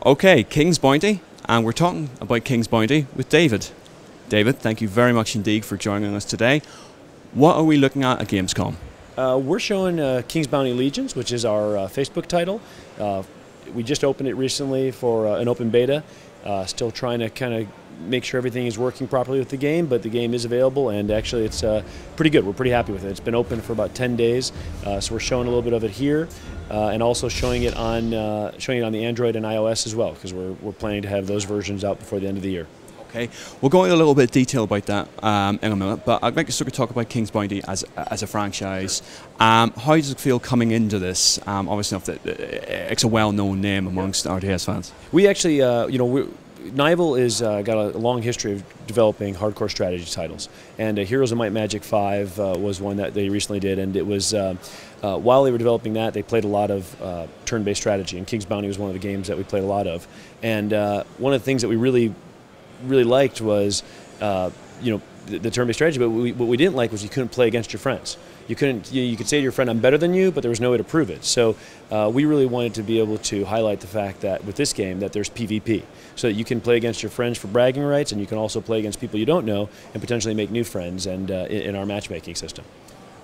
Okay, King's Bounty, and we're talking about King's Bounty with David. David, thank you very much indeed for joining us today. What are we looking at Gamescom? We're showing King's Bounty Legions, which is our Facebook title. We just opened it recently for an open beta. Still trying to kind of make sure everything is working properly with the game, but the game is available, and actually it's pretty good. We're pretty happy with it. It's been open for about 10 days, so we're showing a little bit of it here, and also showing it on the Android and iOS as well, because we're planning to have those versions out before the end of the year. Okay, we'll go into a little bit of detail about that in a minute, but I'd like to sort of talk about King's Bounty as a franchise. How does it feel coming into this? Obviously, it's a well-known name amongst RTS fans. We actually, Nival is got a long history of developing hardcore strategy titles, and Heroes of Might Magic 5 was one that they recently did, and it was while they were developing that, they played a lot of turn-based strategy, and King's Bounty was one of the games that we played a lot of. And one of the things that we really liked was the turn-based strategy, but what we didn't like was you couldn't play against your friends. You could say to your friend, "I'm better than you," but there was no way to prove it. So we really wanted to be able to highlight the fact that with this game that there's PvP, so that you can play against your friends for bragging rights, and you can also play against people you don't know and potentially make new friends, and in our matchmaking system.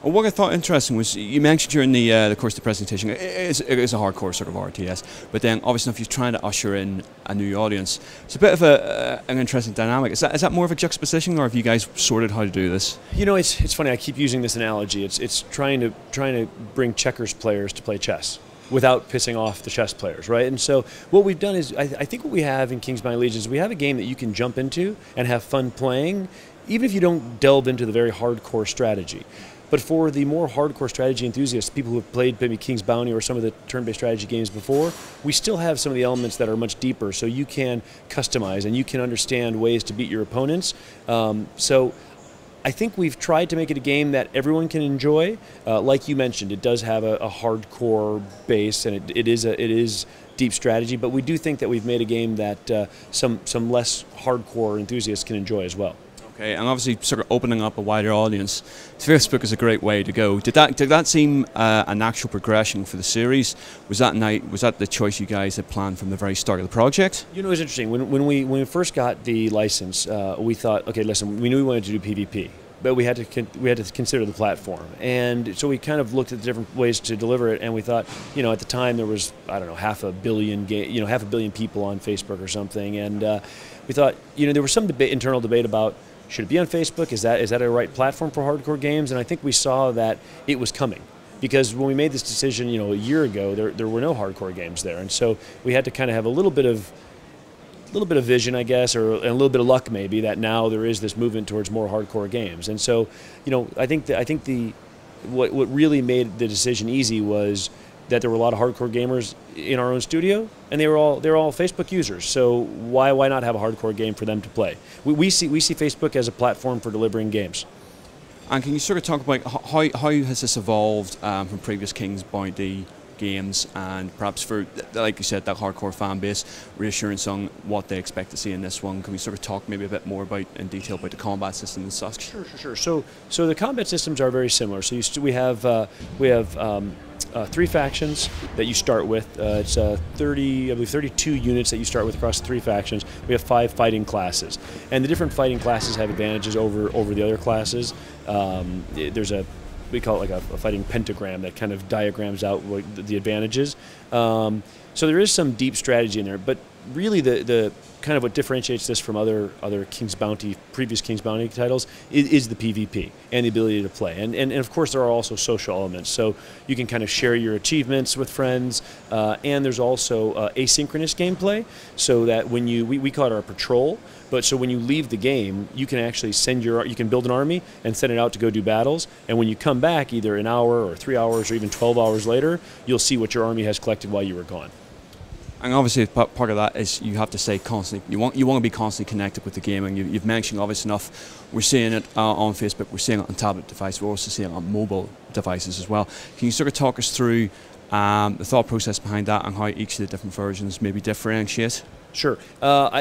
Well, what I thought interesting was you mentioned during the course of the presentation it is a hardcore sort of RTS, but then obviously if you're trying to usher in a new audience, it's a bit of an interesting dynamic. Is that more of a juxtaposition, or have you guys sorted how to do this? You know, it's funny. I keep using this analogy. It's trying to bring checkers players to play chess without pissing off the chess players, right? And so what we've done is, I think what we have in King's Bounty Legions, we have a game that you can jump into and have fun playing, even if you don't delve into the very hardcore strategy. But for the more hardcore strategy enthusiasts, people who have played maybe King's Bounty or some of the turn-based strategy games before, we still have some of the elements that are much deeper, so you can customize and you can understand ways to beat your opponents. So I think we've tried to make it a game that everyone can enjoy. Like you mentioned, it does have a hardcore base, and it is deep strategy, but we do think that we've made a game that some less hardcore enthusiasts can enjoy as well. Okay, and obviously sort of opening up a wider audience, Facebook is a great way to go. Did that seem a natural progression for the series? Was that the choice you guys had planned from the very start of the project? You know, it was interesting. When we first got the license, we thought, okay, listen, we knew we wanted to do PvP, but we had to consider the platform, and so we kind of looked at the different ways to deliver it, and we thought, at the time there was, I don't know, half a billion people on Facebook or something, and we thought, there was some internal debate about, should it be on Facebook? Is that a right platform for hardcore games? And I think we saw that it was coming, because when we made this decision, a year ago, there were no hardcore games there, and so we had to kind of have a little bit of vision, I guess, or a little bit of luck maybe, that now there is this movement towards more hardcore games. And so, I think what really made the decision easy was that there were a lot of hardcore gamers in our own studio, and they're all Facebook users. So why not have a hardcore game for them to play? We see Facebook as a platform for delivering games. And can you sort of talk about how has this evolved from previous King's Bounty games, and perhaps for, like you said, that hardcore fan base, reassurance on what they expect to see in this one? Can we sort of talk maybe a bit more in detail about the combat system and such? Sure. So the combat systems are very similar. So we have 3 factions that you start with. It's 32 units that you start with across the 3 factions. We have 5 fighting classes, and the different fighting classes have advantages over the other classes. We call it like a fighting pentagram that kind of diagrams out the advantages. So there is some deep strategy in there, but really the kind of what differentiates this from other previous King's Bounty titles is the PvP and the ability to play. And of course there are also social elements, so you can kind of share your achievements with friends, and there's also asynchronous gameplay, so that when we call it our patrol, but so when you leave the game, you can actually you can build an army and send it out to go do battles, and when you come back either an hour or 3 hours or even 12 hours later, you'll see what your army has collected while you were gone. And obviously part of that is you have to stay constantly, you want to be constantly connected with the game, and you've mentioned obvious enough, we're seeing it on Facebook, we're seeing it on tablet devices, we're also seeing it on mobile devices as well. Can you sort of talk us through the thought process behind that and how each of the different versions maybe differentiate? Sure.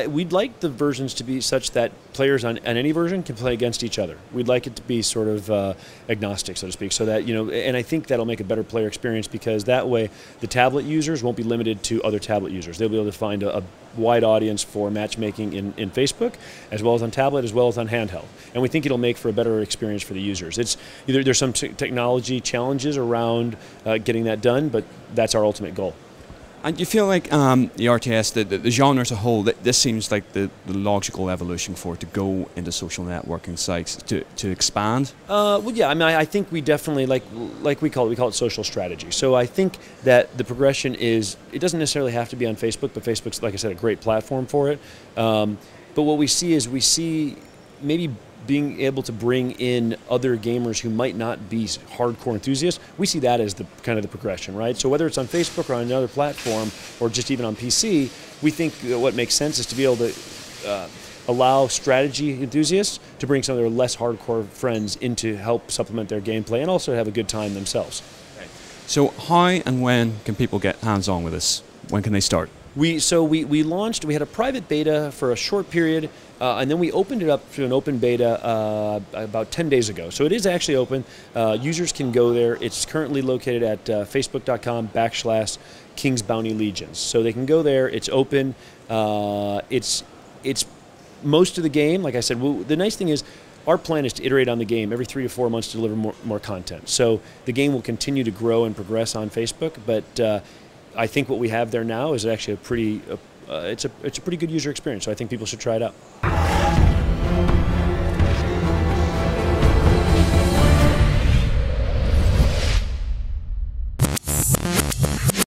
We'd like the versions to be such that players on any version can play against each other. We'd like it to be sort of agnostic, so to speak, so that, and I think that'll make a better player experience, because that way the tablet users won't be limited to other tablet users. They'll be able to find a wide audience for matchmaking in Facebook, as well as on tablet, as well as on handheld. And we think it'll make for a better experience for the users. There's some technology challenges around getting that done, but that's our ultimate goal. And you feel like the RTS, the genre as a whole, this seems like the logical evolution for it to go into social networking sites to expand? Well, yeah. I mean, I think we definitely like we call it social strategy. So I think that the progression is, it doesn't necessarily have to be on Facebook, but Facebook's, like I said, a great platform for it. But what we see maybe being able to bring in other gamers who might not be hardcore enthusiasts. We see that as the kind of the progression, right? So whether it's on Facebook or on another platform, or just even on PC, we think what makes sense is to be able to allow strategy enthusiasts to bring some of their less hardcore friends in to help supplement their gameplay and also have a good time themselves. So how and when can people get hands-on with this? When can they start? We launched, we had a private beta for a short period, and then we opened it up to an open beta about 10 days ago. So it is actually open. Users can go there. It's currently located at facebook.com/King's Bounty Legions. So they can go there. It's open. It's most of the game. Like I said, the nice thing is, our plan is to iterate on the game every 3 to 4 months to deliver more content. So the game will continue to grow and progress on Facebook, but I think what we have there now is actually it's a pretty good user experience. So I think people should try it out.